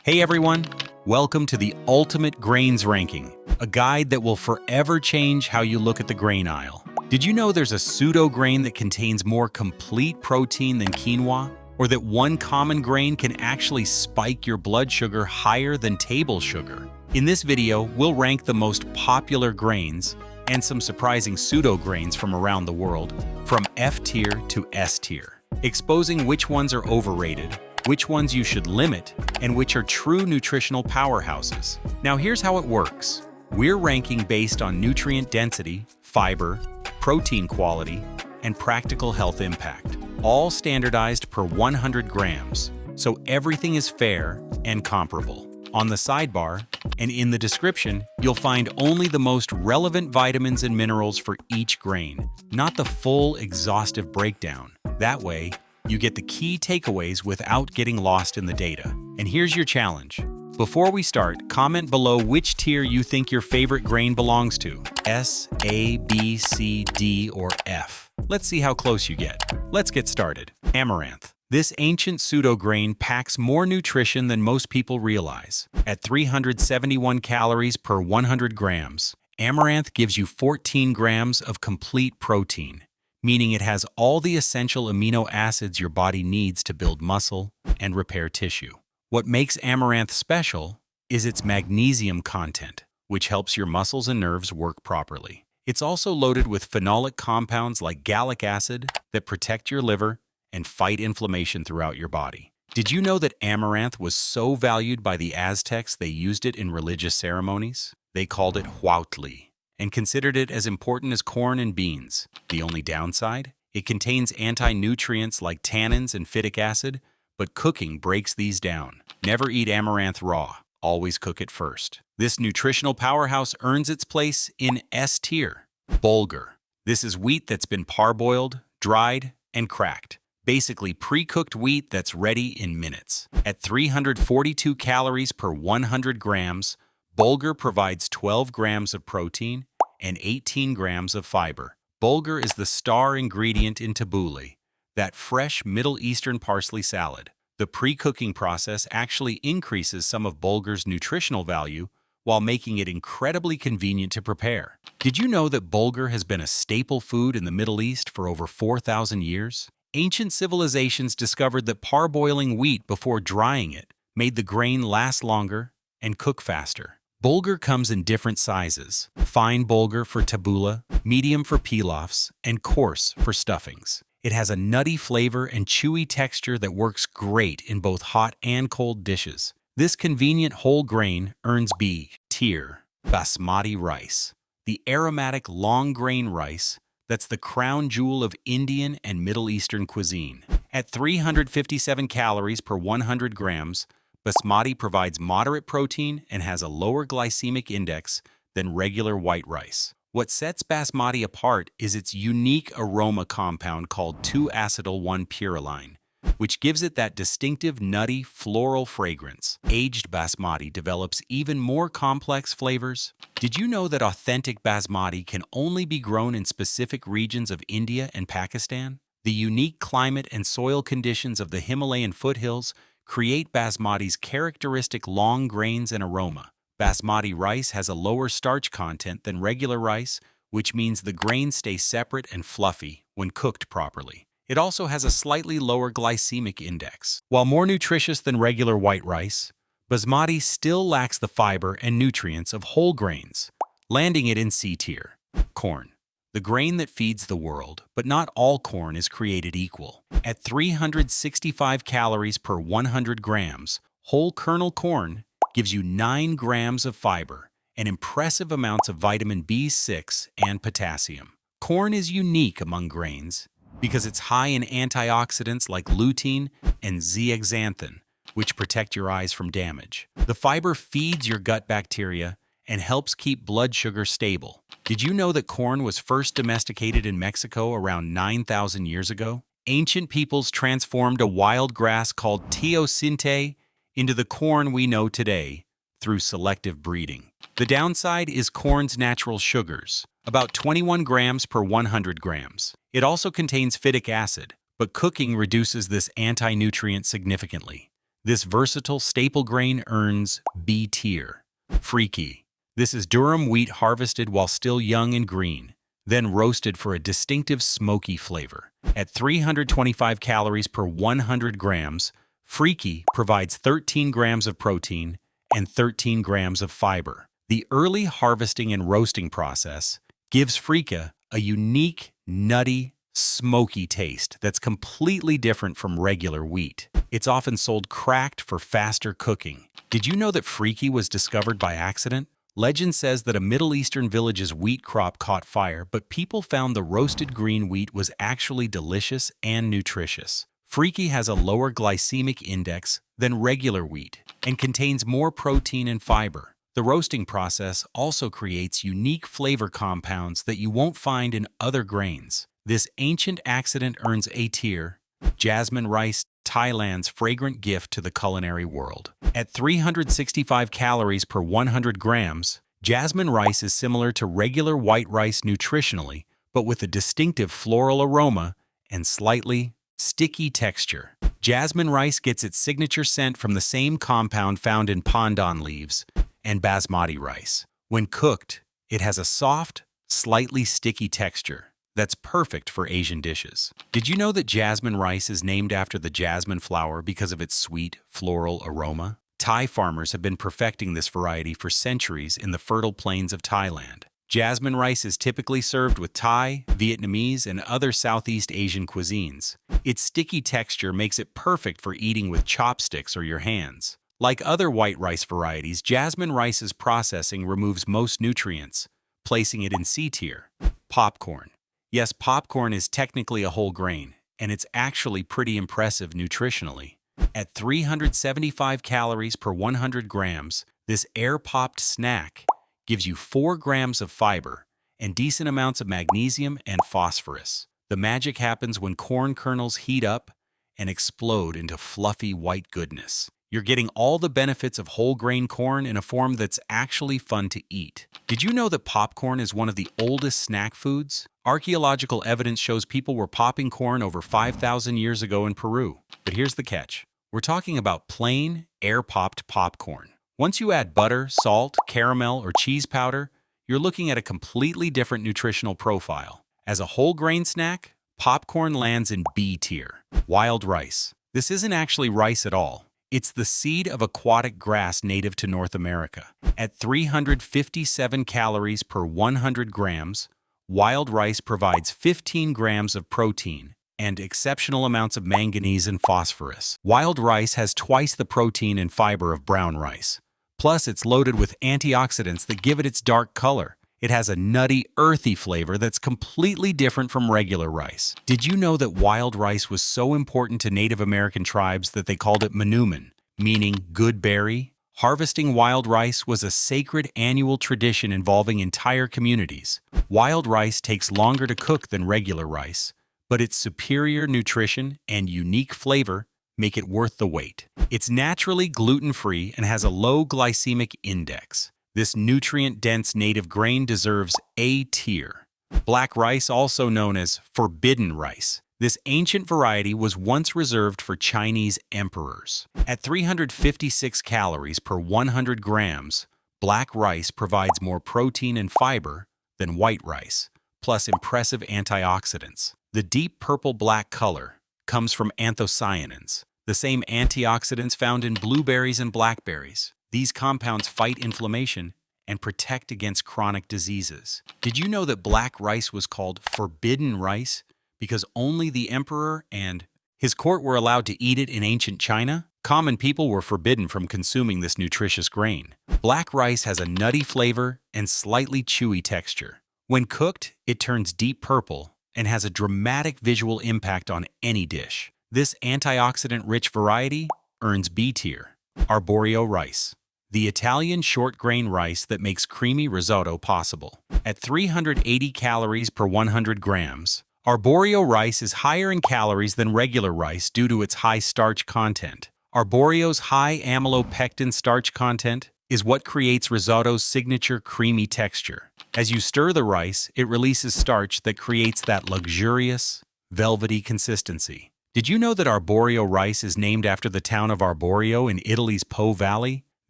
Hey everyone, welcome to the Ultimate Grains Ranking, a guide that will forever change how you look at the grain aisle. Did you know there's a pseudograin that contains more complete protein than quinoa? Or that one common grain can actually spike your blood sugar higher than table sugar? In this video, we'll rank the most popular grains and some surprising pseudograins from around the world, from F tier to S tier, exposing which ones are overrated, which ones you should limit, and which are true nutritional powerhouses. Now here's how it works. We're ranking based on nutrient density, fiber, protein quality, and practical health impact, all standardized per 100 grams, so everything is fair and comparable. On the sidebar and in the description, you'll find only the most relevant vitamins and minerals for each grain, not the full exhaustive breakdown. That way, you get the key takeaways without getting lost in the data. And here's your challenge. Before we start, comment below which tier you think your favorite grain belongs to. S, A, B, C, D, or F. Let's see how close you get. Let's get started. Amaranth. This ancient pseudograin packs more nutrition than most people realize. At 371 calories per 100 grams, amaranth gives you 14 grams of complete protein, meaning it has all the essential amino acids your body needs to build muscle and repair tissue. What makes amaranth special is its magnesium content, which helps your muscles and nerves work properly. It's also loaded with phenolic compounds like gallic acid that protect your liver and fight inflammation throughout your body. Did you know that amaranth was so valued by the Aztecs they used it in religious ceremonies? They called it huautli and considered it as important as corn and beans. The only downside? It contains anti-nutrients like tannins and phytic acid, but cooking breaks these down. Never eat amaranth raw. Always cook it first. This nutritional powerhouse earns its place in S tier. Bulgur. This is wheat that's been parboiled, dried, and cracked. Basically pre-cooked wheat that's ready in minutes. At 342 calories per 100 grams, bulgur provides 12 grams of protein and 18 grams of fiber. Bulgur is the star ingredient in tabbouleh, that fresh Middle Eastern parsley salad. The pre-cooking process actually increases some of bulgur's nutritional value while making it incredibly convenient to prepare. Did you know that bulgur has been a staple food in the Middle East for over 4,000 years? Ancient civilizations discovered that parboiling wheat before drying it made the grain last longer and cook faster. Bulgur comes in different sizes: fine bulgur for tabbouleh, medium for pilafs, and coarse for stuffings. It has a nutty flavor and chewy texture that works great in both hot and cold dishes. This convenient whole grain earns B tier. Basmati rice. The aromatic long-grain rice that's the crown jewel of Indian and Middle Eastern cuisine. At 357 calories per 100 grams, basmati provides moderate protein and has a lower glycemic index than regular white rice. What sets basmati apart is its unique aroma compound called 2-acetyl-1-pyrroline, which gives it that distinctive nutty floral fragrance. Aged basmati develops even more complex flavors. Did you know that authentic basmati can only be grown in specific regions of India and Pakistan? The unique climate and soil conditions of the Himalayan foothills create basmati's characteristic long grains and aroma. Basmati rice has a lower starch content than regular rice, which means the grains stay separate and fluffy when cooked properly. It also has a slightly lower glycemic index. While more nutritious than regular white rice, basmati still lacks the fiber and nutrients of whole grains, landing it in C tier. Corn. The grain that feeds the world, but not all corn is created equal. At 365 calories per 100 grams, whole kernel corn gives you 9 grams of fiber and impressive amounts of vitamin B6 and potassium. Corn is unique among grains because it's high in antioxidants like lutein and zeaxanthin, which protect your eyes from damage. The fiber feeds your gut bacteria and helps keep blood sugar stable. Did you know that corn was first domesticated in Mexico around 9,000 years ago? Ancient peoples transformed a wild grass called teosinte into the corn we know today through selective breeding. The downside is corn's natural sugars, about 21 grams per 100 grams. It also contains phytic acid, but cooking reduces this anti-nutrient significantly. This versatile staple grain earns B tier. Freaky. This is durum wheat harvested while still young and green, then roasted for a distinctive smoky flavor. At 325 calories per 100 grams, Freaky provides 13 grams of protein and 13 grams of fiber. The early harvesting and roasting process gives Freaky a unique, nutty, smoky taste that's completely different from regular wheat. It's often sold cracked for faster cooking. Did you know that Freaky was discovered by accident? Legend says that a Middle Eastern village's wheat crop caught fire, but people found the roasted green wheat was actually delicious and nutritious. Freaky has a lower glycemic index than regular wheat and contains more protein and fiber. The roasting process also creates unique flavor compounds that you won't find in other grains. This ancient accident earns A tier. Jasmine rice, Thailand's fragrant gift to the culinary world. At 365 calories per 100 grams, jasmine rice is similar to regular white rice nutritionally, but with a distinctive floral aroma and slightly sticky texture. Jasmine rice gets its signature scent from the same compound found in pandan leaves and basmati rice. When cooked, it has a soft, slightly sticky texture that's perfect for Asian dishes. Did you know that jasmine rice is named after the jasmine flower because of its sweet, floral aroma? Thai farmers have been perfecting this variety for centuries in the fertile plains of Thailand. Jasmine rice is typically served with Thai, Vietnamese, and other Southeast Asian cuisines. Its sticky texture makes it perfect for eating with chopsticks or your hands. Like other white rice varieties, jasmine rice's processing removes most nutrients, placing it in C tier. Popcorn. Yes, popcorn is technically a whole grain, and it's actually pretty impressive nutritionally. At 375 calories per 100 grams, this air-popped snack gives you 4 grams of fiber and decent amounts of magnesium and phosphorus. The magic happens when corn kernels heat up and explode into fluffy white goodness. You're getting all the benefits of whole grain corn in a form that's actually fun to eat. Did you know that popcorn is one of the oldest snack foods? Archaeological evidence shows people were popping corn over 5,000 years ago in Peru. But here's the catch. We're talking about plain, air-popped popcorn. Once you add butter, salt, caramel, or cheese powder, you're looking at a completely different nutritional profile. As a whole grain snack, popcorn lands in B tier. Wild rice. This isn't actually rice at all. It's the seed of aquatic grass native to North America. At 357 calories per 100 grams, wild rice provides 15 grams of protein and exceptional amounts of manganese and phosphorus. Wild rice has twice the protein and fiber of brown rice. Plus, it's loaded with antioxidants that give it its dark color. It has a nutty, earthy flavor that's completely different from regular rice. Did you know that wild rice was so important to Native American tribes that they called it manuman, meaning good berry? Harvesting wild rice was a sacred annual tradition involving entire communities. Wild rice takes longer to cook than regular rice, but its superior nutrition and unique flavor make it worth the wait. It's naturally gluten-free and has a low glycemic index. This nutrient-dense native grain deserves A tier. Black rice, also known as forbidden rice. This ancient variety was once reserved for Chinese emperors. At 356 calories per 100 grams, black rice provides more protein and fiber than white rice, plus impressive antioxidants. The deep purple-black color comes from anthocyanins, the same antioxidants found in blueberries and blackberries. These compounds fight inflammation and protect against chronic diseases. Did you know that black rice was called forbidden rice because only the emperor and his court were allowed to eat it in ancient China? Common people were forbidden from consuming this nutritious grain. Black rice has a nutty flavor and slightly chewy texture. When cooked, it turns deep purple and has a dramatic visual impact on any dish. This antioxidant-rich variety earns B tier. Arborio rice. The Italian short grain rice that makes creamy risotto possible. At 380 calories per 100 grams, arborio rice is higher in calories than regular rice due to its high starch content. Arborio's high amylopectin starch content is what creates risotto's signature creamy texture. As you stir the rice, it releases starch that creates that luxurious, velvety consistency. Did you know that arborio rice is named after the town of Arborio in Italy's Po Valley?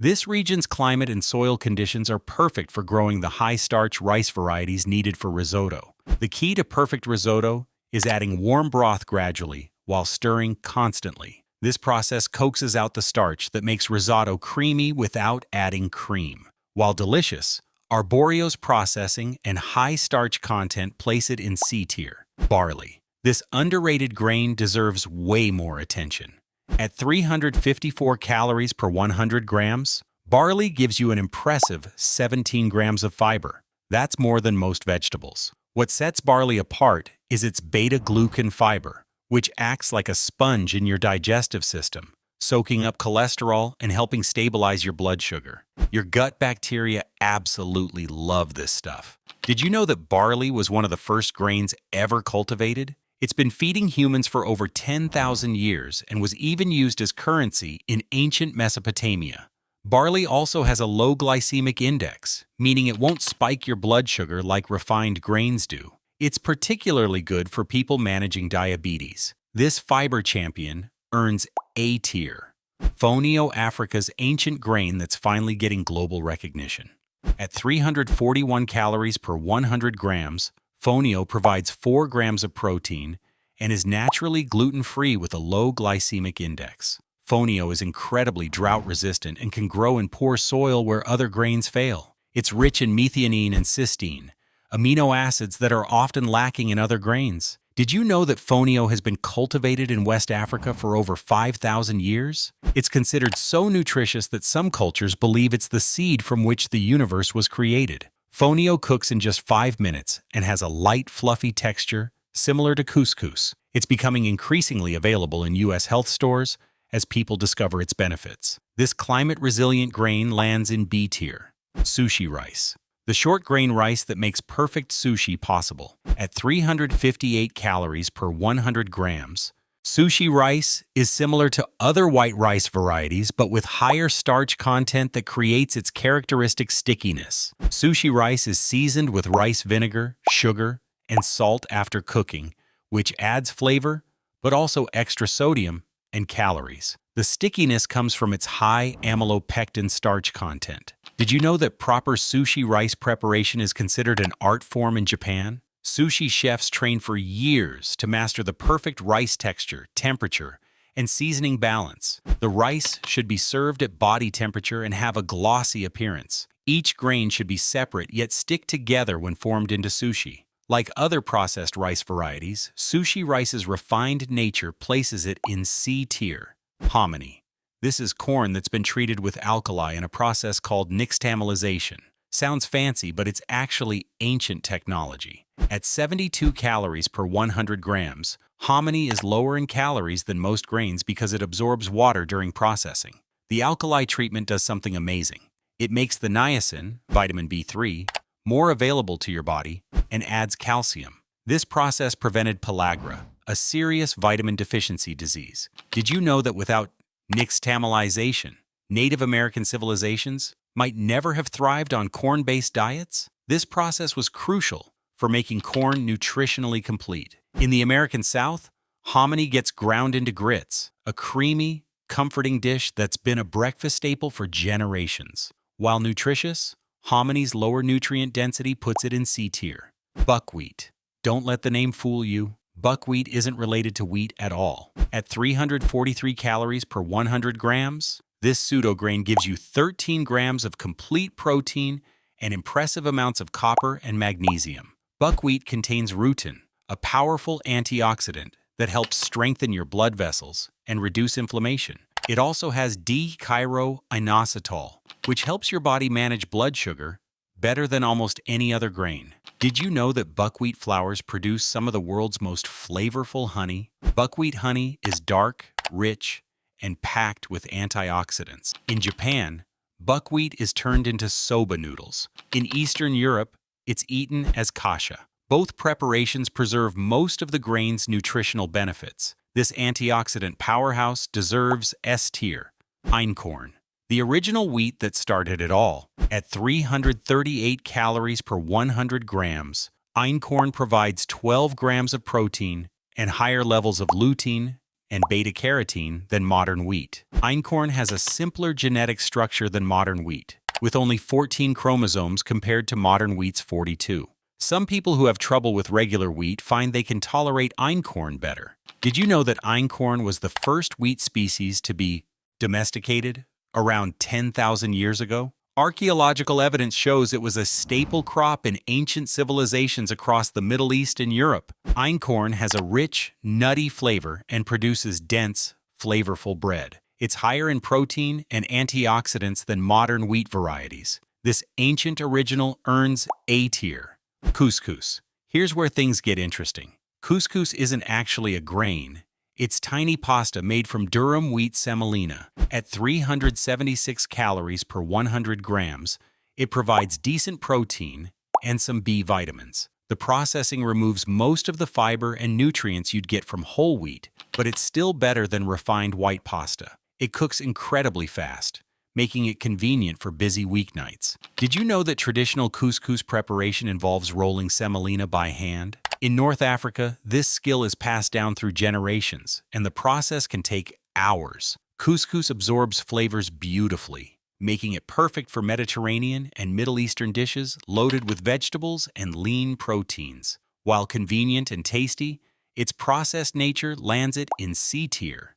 This region's climate and soil conditions are perfect for growing the high-starch rice varieties needed for risotto. The key to perfect risotto is adding warm broth gradually while stirring constantly. This process coaxes out the starch that makes risotto creamy without adding cream. While delicious, arborio's processing and high starch content place it in C tier. Barley. This underrated grain deserves way more attention. At 354 calories per 100 grams, barley gives you an impressive 17 grams of fiber. That's more than most vegetables. What sets barley apart is its beta-glucan fiber, which acts like a sponge in your digestive system, soaking up cholesterol and helping stabilize your blood sugar. Your gut bacteria absolutely love this stuff. Did you know that barley was one of the first grains ever cultivated? It's been feeding humans for over 10,000 years and was even used as currency in ancient Mesopotamia. Barley also has a low glycemic index, meaning it won't spike your blood sugar like refined grains do. It's particularly good for people managing diabetes. This fiber champion earns A tier. Fonio, Africa's ancient grain that's finally getting global recognition. At 341 calories per 100 grams, fonio provides 4 grams of protein and is naturally gluten-free with a low glycemic index. Fonio is incredibly drought-resistant and can grow in poor soil where other grains fail. It's rich in methionine and cysteine, amino acids that are often lacking in other grains. Did you know that fonio has been cultivated in West Africa for over 5,000 years? It's considered so nutritious that some cultures believe it's the seed from which the universe was created. Fonio cooks in just 5 minutes and has a light, fluffy texture similar to couscous. It's becoming increasingly available in U.S. health stores as people discover its benefits. This climate-resilient grain lands in B tier. Sushi rice. The short grain rice that makes perfect sushi possible. At 358 calories per 100 grams, sushi rice is similar to other white rice varieties but with higher starch content that creates its characteristic stickiness. Sushi rice is seasoned with rice vinegar, sugar, and salt after cooking, which adds flavor but also extra sodium and calories. The stickiness comes from its high amylopectin starch content. Did you know that proper sushi rice preparation is considered an art form in Japan? Sushi chefs train for years to master the perfect rice texture, temperature, and seasoning balance. The rice should be served at body temperature and have a glossy appearance. Each grain should be separate yet stick together when formed into sushi. Like other processed rice varieties, sushi rice's refined nature places it in C tier. Hominy. This is corn that's been treated with alkali in a process called nixtamalization. Sounds fancy, but it's actually ancient technology. At 72 calories per 100 grams, hominy is lower in calories than most grains because it absorbs water during processing. The alkali treatment does something amazing. It makes the niacin, vitamin B3, more available to your body and adds calcium. This process prevented pellagra, a serious vitamin deficiency disease. Did you know that without nixtamalization, Native American civilizations might never have thrived on corn-based diets? This process was crucial for making corn nutritionally complete. In the American South, hominy gets ground into grits, a creamy, comforting dish that's been a breakfast staple for generations. While nutritious, hominy's lower nutrient density puts it in C tier. Buckwheat. Don't let the name fool you. Buckwheat isn't related to wheat at all. At 343 calories per 100 grams, this pseudograin gives you 13 grams of complete protein and impressive amounts of copper and magnesium. Buckwheat contains rutin, a powerful antioxidant that helps strengthen your blood vessels and reduce inflammation. It also has D-chiro-inositol, which helps your body manage blood sugar better than almost any other grain. Did you know that buckwheat flowers produce some of the world's most flavorful honey? Buckwheat honey is dark, rich, and packed with antioxidants. In Japan, buckwheat is turned into soba noodles. In Eastern Europe, it's eaten as kasha. Both preparations preserve most of the grain's nutritional benefits. This antioxidant powerhouse deserves S tier. Einkorn. The original wheat that started it all. At 338 calories per 100 grams, einkorn provides 12 grams of protein and higher levels of lutein, and beta-carotene than modern wheat. Einkorn has a simpler genetic structure than modern wheat, with only 14 chromosomes compared to modern wheat's 42. Some people who have trouble with regular wheat find they can tolerate einkorn better. Did you know that einkorn was the first wheat species to be domesticated around 10,000 years ago? Archaeological evidence shows it was a staple crop in ancient civilizations across the Middle East and Europe. Einkorn has a rich, nutty flavor and produces dense, flavorful bread. It's higher in protein and antioxidants than modern wheat varieties. This ancient original earns A tier. Couscous. Here's where things get interesting. Couscous isn't actually a grain. It's tiny pasta made from durum wheat semolina. At 376 calories per 100 grams, it provides decent protein and some B vitamins. The processing removes most of the fiber and nutrients you'd get from whole wheat, but it's still better than refined white pasta. It cooks incredibly fast, making it convenient for busy weeknights. Did you know that traditional couscous preparation involves rolling semolina by hand? In North Africa, this skill is passed down through generations, and the process can take hours. Couscous absorbs flavors beautifully, making it perfect for Mediterranean and Middle Eastern dishes loaded with vegetables and lean proteins. While convenient and tasty, its processed nature lands it in C tier.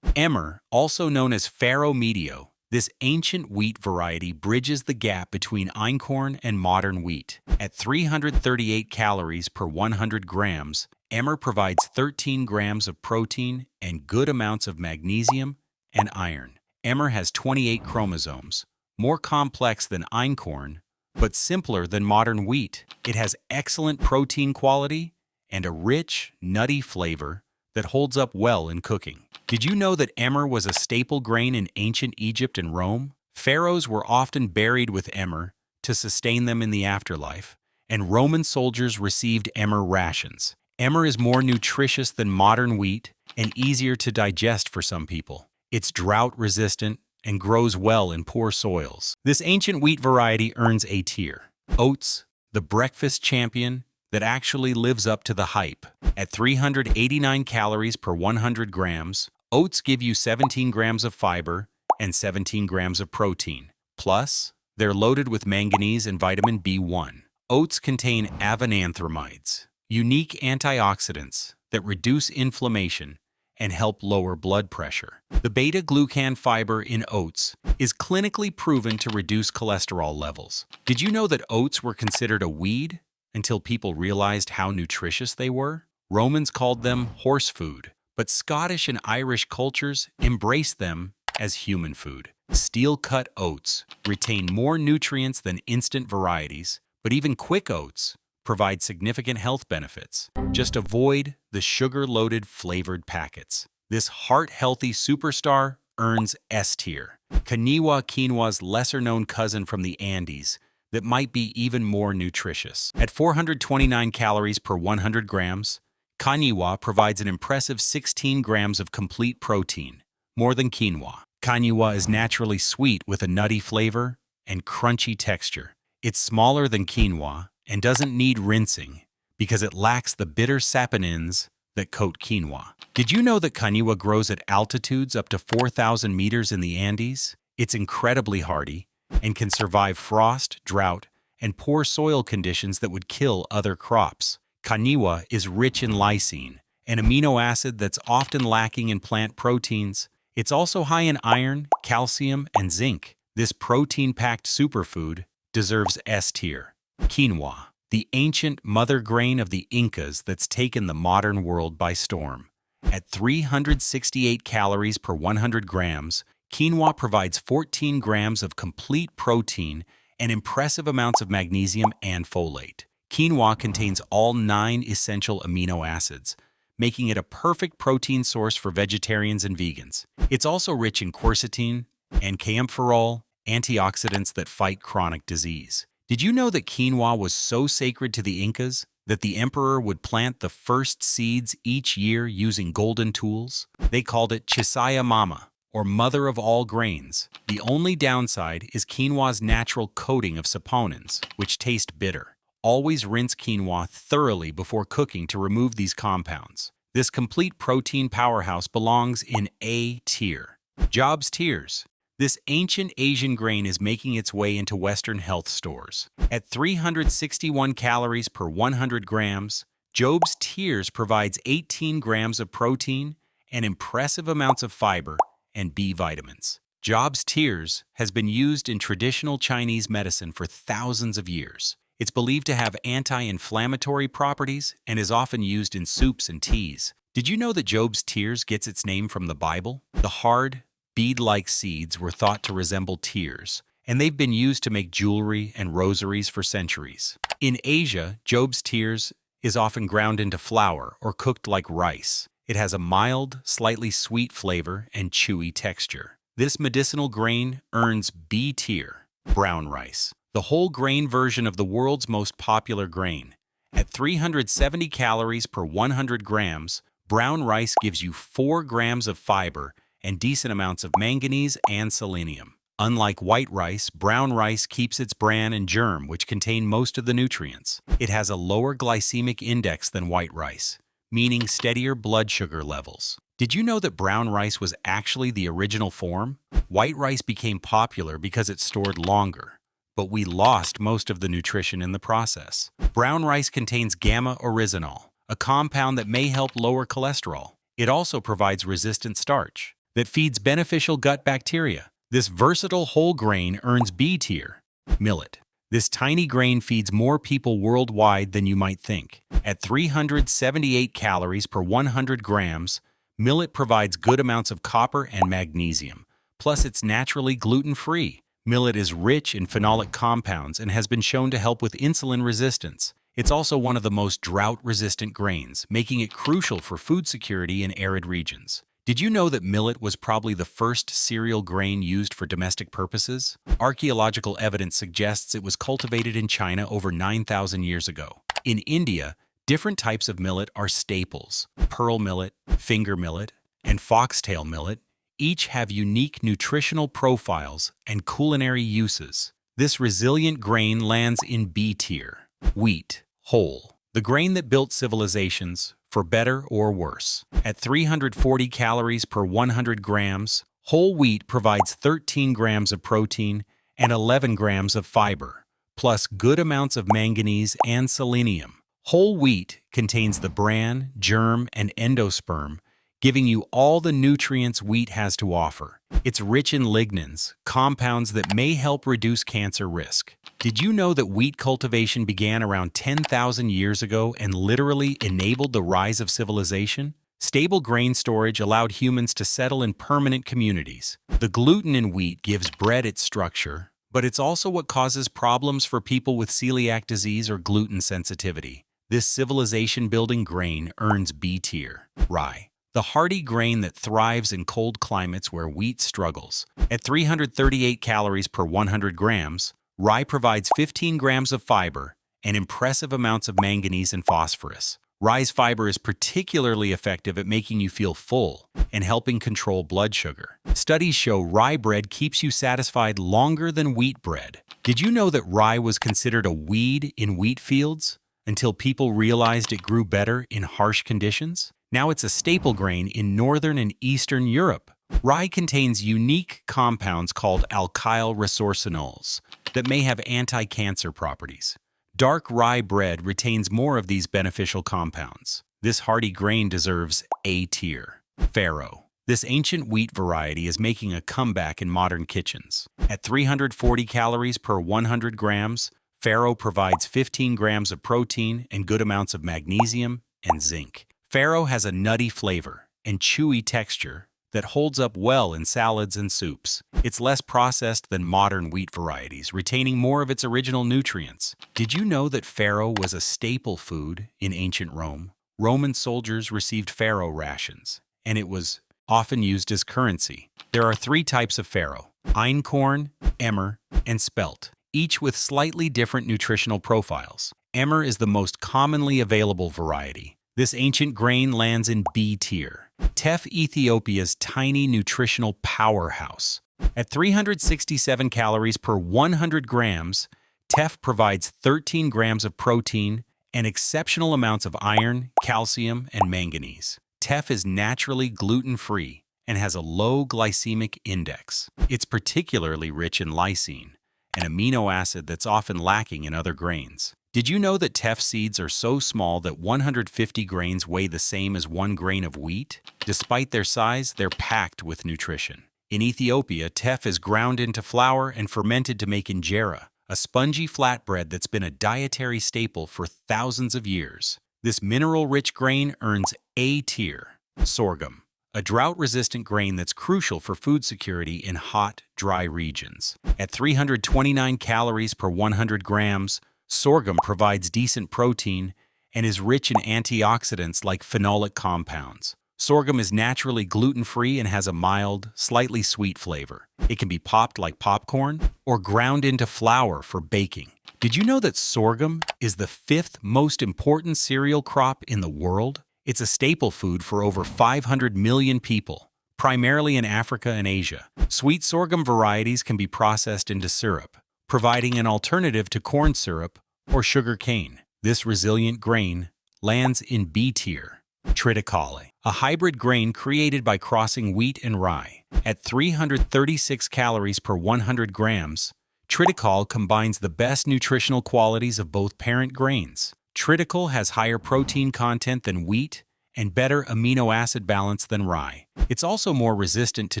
Emmer, also known as farro medio, this ancient wheat variety bridges the gap between einkorn and modern wheat. At 338 calories per 100 grams, emmer provides 13 grams of protein and good amounts of magnesium and iron. Emmer has 28 chromosomes, more complex than einkorn, but simpler than modern wheat. It has excellent protein quality and a rich, nutty flavor that holds up well in cooking. Did you know that emmer was a staple grain in ancient Egypt and Rome? Pharaohs were often buried with emmer to sustain them in the afterlife, and Roman soldiers received emmer rations. Emmer is more nutritious than modern wheat and easier to digest for some people. It's drought-resistant and grows well in poor soils. This ancient wheat variety earns A tier. Oats, the breakfast champion that actually lives up to the hype. At 389 calories per 100 grams, oats give you 17 grams of fiber and 17 grams of protein. Plus, they're loaded with manganese and vitamin B1. Oats contain avananthramides, unique antioxidants that reduce inflammation and help lower blood pressure. The beta-glucan fiber in oats is clinically proven to reduce cholesterol levels. Did you know that oats were considered a weed until people realized how nutritious they were? Romans called them horse food, but Scottish and Irish cultures embraced them as human food. Steel-cut oats retain more nutrients than instant varieties, but even quick oats provide significant health benefits. Just avoid the sugar-loaded flavored packets. This heart-healthy superstar earns S tier. Quinoa's lesser-known cousin from the Andes that might be even more nutritious. At 429 calories per 100 grams, quinoa provides an impressive 16 grams of complete protein, more than quinoa. Quinoa is naturally sweet with a nutty flavor and crunchy texture. It's smaller than quinoa and doesn't need rinsing because it lacks the bitter saponins that coat quinoa. Did you know that quinoa grows at altitudes up to 4,000 meters in the Andes? It's incredibly hardy and can survive frost, drought, and poor soil conditions that would kill other crops. Quinoa is rich in lysine, an amino acid that's often lacking in plant proteins. It's also high in iron, calcium, and zinc. This protein-packed superfood deserves S tier. Quinoa, the ancient mother grain of the Incas that's taken the modern world by storm. At 368 calories per 100 grams, quinoa provides 14 grams of complete protein and impressive amounts of magnesium and folate. Quinoa contains all 9 essential amino acids, making it a perfect protein source for vegetarians and vegans. It's also rich in quercetin and camphorol, antioxidants that fight chronic disease. Did you know that quinoa was so sacred to the Incas that the emperor would plant the first seeds each year using golden tools? They called it Chisaya Mama, or mother of all grains. The only downside is quinoa's natural coating of saponins, which taste bitter. Always rinse quinoa thoroughly before cooking to remove these compounds. This complete protein powerhouse belongs in A tier. Job's tears. This ancient Asian grain is making its way into Western health stores. At 361 calories per 100 grams, Job's tears provides 18 grams of protein and impressive amounts of fiber and B vitamins. Job's tears has been used in traditional Chinese medicine for thousands of years. It's believed to have anti-inflammatory properties and is often used in soups and teas. Did you know that Job's tears gets its name from the Bible? The hard, bead-like seeds were thought to resemble tears, and they've been used to make jewelry and rosaries for centuries. In Asia, Job's tears is often ground into flour or cooked like rice. It has a mild, slightly sweet flavor and chewy texture. This medicinal grain earns B tier. Brown rice. The whole grain version of the world's most popular grain. At 370 calories per 100 grams, brown rice gives you 4 grams of fiber and decent amounts of manganese and selenium. Unlike white rice, brown rice keeps its bran and germ, which contain most of the nutrients. It has a lower glycemic index than white rice, meaning steadier blood sugar levels. Did you know that brown rice was actually the original form? White rice became popular because it stored longer, but we lost most of the nutrition in the process. Brown rice contains gamma-oryzanol, a compound that may help lower cholesterol. It also provides resistant starch that feeds beneficial gut bacteria. This versatile whole grain earns B tier. Millet. This tiny grain feeds more people worldwide than you might think. At 378 calories per 100 grams, millet provides good amounts of copper and magnesium. Plus, it's naturally gluten-free. Millet is rich in phenolic compounds and has been shown to help with insulin resistance. It's also one of the most drought-resistant grains, making it crucial for food security in arid regions. Did you know that millet was probably the first cereal grain used for domestic purposes? Archaeological evidence suggests it was cultivated in China over 9,000 years ago. In India, different types of millet are staples. Pearl millet, finger millet, and foxtail millet each have unique nutritional profiles and culinary uses. This resilient grain lands in B tier. Wheat, whole. The grain that built civilizations, for better or worse. At 340 calories per 100 grams, whole wheat provides 13 grams of protein and 11 grams of fiber, plus good amounts of manganese and selenium. Whole wheat contains the bran, germ, and endosperm, giving you all the nutrients wheat has to offer. It's rich in lignans, compounds that may help reduce cancer risk. Did you know that wheat cultivation began around 10,000 years ago and literally enabled the rise of civilization? Stable grain storage allowed humans to settle in permanent communities. The gluten in wheat gives bread its structure, but it's also what causes problems for people with celiac disease or gluten sensitivity. This civilization-building grain earns B tier. Rye. The hardy grain that thrives in cold climates where wheat struggles. At 338 calories per 100 grams, rye provides 15 grams of fiber and impressive amounts of manganese and phosphorus. Rye's fiber is particularly effective at making you feel full and helping control blood sugar. Studies show rye bread keeps you satisfied longer than wheat bread. Did you know that rye was considered a weed in wheat fields until people realized it grew better in harsh conditions? Now it's a staple grain in northern and eastern Europe. Rye contains unique compounds called alkyl resorcinols that may have anti-cancer properties. Dark rye bread retains more of these beneficial compounds. This hardy grain deserves A tier. Farro. This ancient wheat variety is making a comeback in modern kitchens. At 340 calories per 100 grams, farro provides 15 grams of protein and good amounts of magnesium and zinc. Farro has a nutty flavor and chewy texture that holds up well in salads and soups. It's less processed than modern wheat varieties, retaining more of its original nutrients. Did you know that farro was a staple food in ancient Rome? Roman soldiers received farro rations, and it was often used as currency. There are 3 types of farro: einkorn, emmer, and spelt, each with slightly different nutritional profiles. Emmer is the most commonly available variety. This ancient grain lands in B tier. Teff, Ethiopia's tiny nutritional powerhouse. At 367 calories per 100 grams, teff provides 13 grams of protein and exceptional amounts of iron, calcium, and manganese. Teff is naturally gluten-free and has a low glycemic index. It's particularly rich in lysine, an amino acid that's often lacking in other grains. Did you know that teff seeds are so small that 150 grains weigh the same as 1 grain of wheat? Despite their size, they're packed with nutrition. In Ethiopia, teff is ground into flour and fermented to make injera, a spongy flatbread that's been a dietary staple for thousands of years. This mineral-rich grain earns A tier. Sorghum, a drought-resistant grain that's crucial for food security in hot, dry regions. At 329 calories per 100 grams, sorghum provides decent protein and is rich in antioxidants like phenolic compounds. Sorghum is naturally gluten-free and has a mild, slightly sweet flavor. It can be popped like popcorn or ground into flour for baking. Did you know that sorghum is the 5th most important cereal crop in the world? It's a staple food for over 500 million people, primarily in Africa and Asia. Sweet sorghum varieties can be processed into syrup, providing an alternative to corn syrup or sugar cane. This resilient grain lands in B tier. Triticale, a hybrid grain created by crossing wheat and rye. At 336 calories per 100 grams, triticale combines the best nutritional qualities of both parent grains. Triticale has higher protein content than wheat and better amino acid balance than rye. It's also more resistant to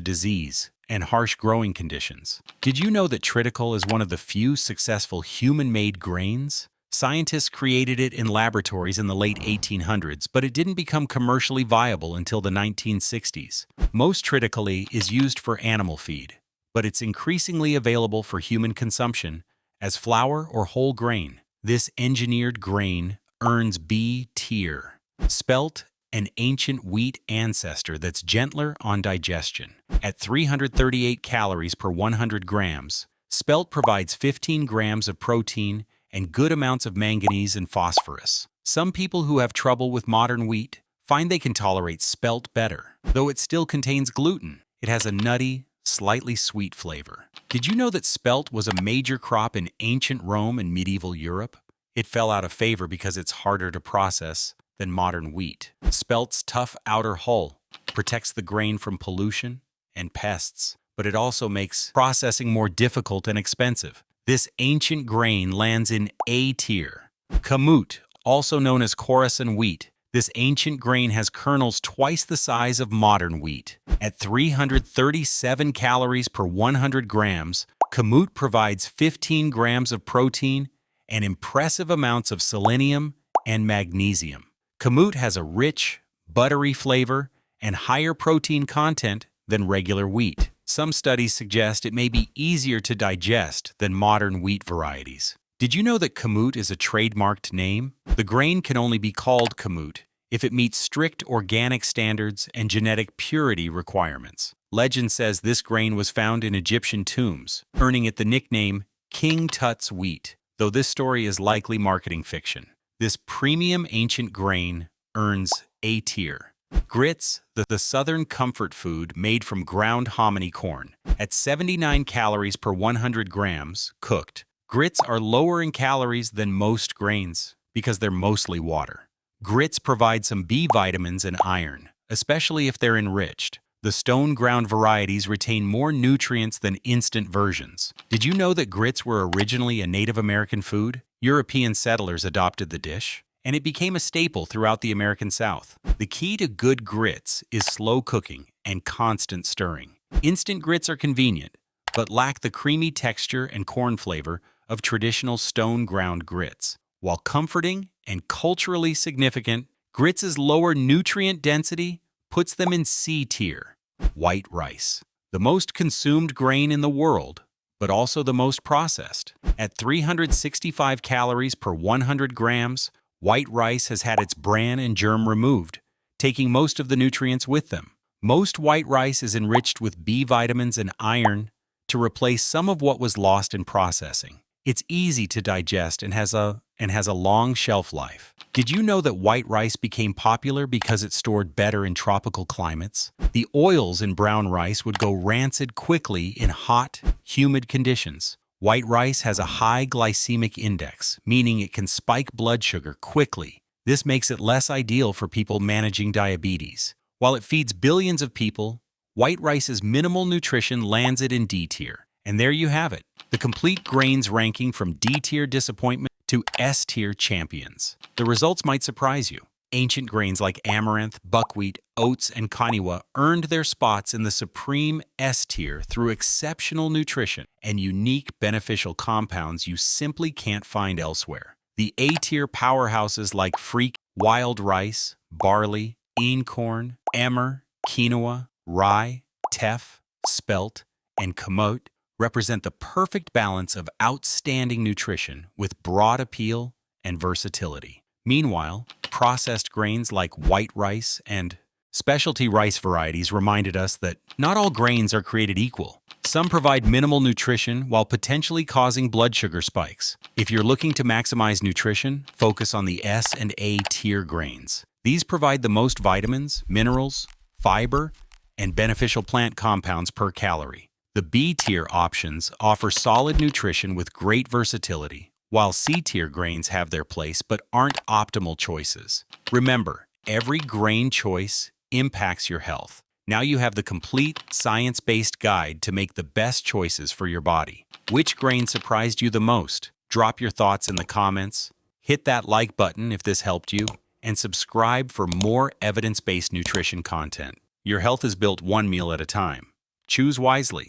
disease and harsh growing conditions. Did you know that triticale is one of the few successful human-made grains? Scientists created it in laboratories in the late 1800s, but it didn't become commercially viable until the 1960s. Most triticale is used for animal feed, but it's increasingly available for human consumption as flour or whole grain. This engineered grain earns B tier. Spelt, an ancient wheat ancestor that's gentler on digestion. At 338 calories per 100 grams, spelt provides 15 grams of protein and good amounts of manganese and phosphorus. Some people who have trouble with modern wheat find they can tolerate spelt better. Though it still contains gluten, it has a nutty, slightly sweet flavor. Did you know that spelt was a major crop in ancient Rome and medieval Europe? It fell out of favor because it's harder to process than modern wheat. Spelt's tough outer hull protects the grain from pollution and pests, but it also makes processing more difficult and expensive. This ancient grain lands in A tier. Kamut, also known as Khorasan wheat. This ancient grain has kernels twice the size of modern wheat. At 337 calories per 100 grams, kamut provides 15 grams of protein and impressive amounts of selenium and magnesium. Kamut has a rich, buttery flavor and higher protein content than regular wheat. Some studies suggest it may be easier to digest than modern wheat varieties. Did you know that kamut is a trademarked name? The grain can only be called kamut if it meets strict organic standards and genetic purity requirements. Legend says this grain was found in Egyptian tombs, earning it the nickname King Tut's wheat, though this story is likely marketing fiction. This premium ancient grain earns A tier. Grits, the southern comfort food made from ground hominy corn. At 79 calories per 100 grams, cooked, grits are lower in calories than most grains because they're mostly water. Grits provide some B vitamins and iron, especially if they're enriched. The stone-ground varieties retain more nutrients than instant versions. Did you know that grits were originally a Native American food? European settlers adopted the dish, and it became a staple throughout the American South. The key to good grits is slow cooking and constant stirring. Instant grits are convenient, but lack the creamy texture and corn flavor of traditional stone-ground grits. While comforting and culturally significant, grits' lower nutrient density puts them in C tier. White rice, the most consumed grain in the world, but also the most processed. At 365 calories per 100 grams, white rice has had its bran and germ removed, taking most of the nutrients with them. Most white rice is enriched with B vitamins and iron to replace some of what was lost in processing. It's easy to digest and has a long shelf life. Did you know that white rice became popular because it stored better in tropical climates? The oils in brown rice would go rancid quickly in hot, humid conditions. White rice has a high glycemic index, meaning it can spike blood sugar quickly, This makes it less ideal for people managing diabetes. While it feeds billions of people, white rice's minimal nutrition lands it in D tier. And there you have it, the complete grains ranking from D tier disappointment to S tier champions. The results might surprise you. Ancient grains like amaranth, buckwheat, oats, and quinoa earned their spots in the supreme S tier through exceptional nutrition and unique beneficial compounds you simply can't find elsewhere. The A tier powerhouses like freak, wild rice, barley, einkorn, emmer, quinoa, rye, teff, spelt, and kamut represent the perfect balance of outstanding nutrition with broad appeal and versatility. Meanwhile, processed grains like white rice and specialty rice varieties reminded us that not all grains are created equal. Some provide minimal nutrition while potentially causing blood sugar spikes. If you're looking to maximize nutrition, focus on the S and A tier grains. These provide the most vitamins, minerals, fiber, and beneficial plant compounds per calorie. The B tier options offer solid nutrition with great versatility, while C tier grains have their place but aren't optimal choices. Remember, every grain choice impacts your health. Now you have the complete science-based guide to make the best choices for your body. Which grain surprised you the most? Drop your thoughts in the comments, hit that like button if this helped you, and subscribe for more evidence-based nutrition content. Your health is built one meal at a time. Choose wisely.